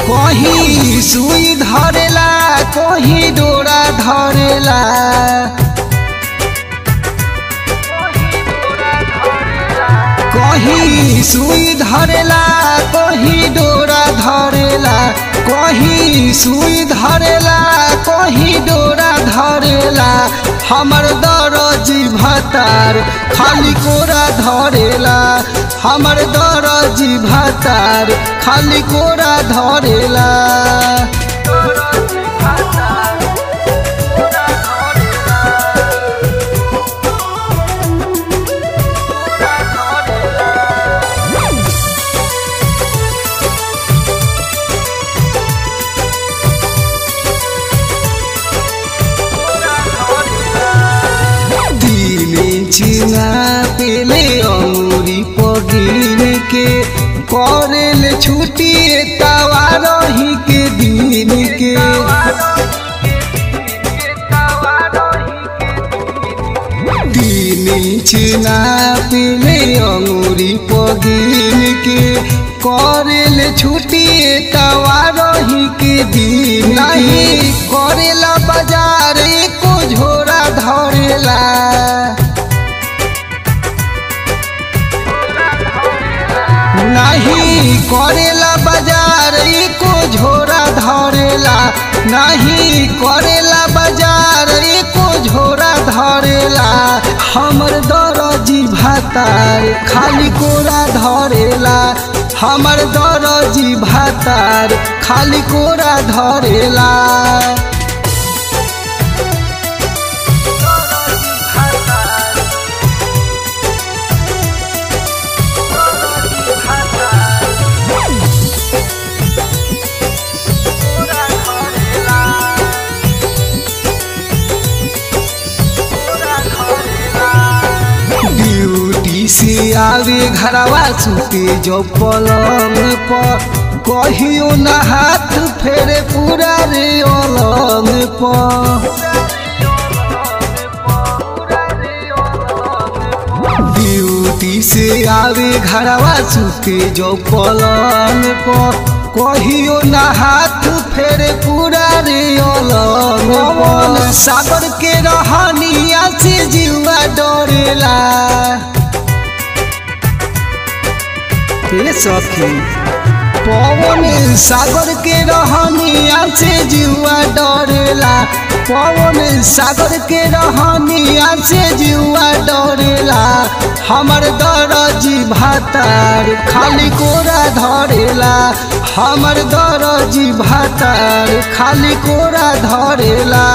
कहीं सुई धरेला कहीं डोरा धरेला कहीं सुई धरेला कहीं डोरा धरेला कहीं सुई धरेला कहीं डोरा धरेला हमर दरजी भतार खाली कोरा धरेला हमर दरजी भतार खाली कोरा धरेला चिना पेले अंगूरी पगिन के करेल छुट्टी तवारही के दिन के तीन चिना पेले अंगूरी पगिन के करेल छुट्टी तवारही के दिन नहीं करेला बाजार को झोरा धरेला नहीं करेला बाजार को झोरा धरेला नहीं करेला बाजार को झोरा धरेला हमर दरजी भतार खाली कोरा धरेला हमर दरजी भतार खाली कोरा धरेला से आवे घरवा सुते जो पलंग पर कहियो न हाथ फेरे पूरा रे अलंग पर ड्यूटी से आवे घरवा सुते जो पलंग पर कहियो न हाथ फेरे पूरा रे अलंग पर सागर के रहनिया से जीवा डरेला सखी पवन सागर के रहनिया से जीवा डरेला पवन सागर के रहनिया से जीवा डरेला हमर दरजी भतार खाली कोरा धरेला हमर दरजी भतार खाली कोरा धरेला।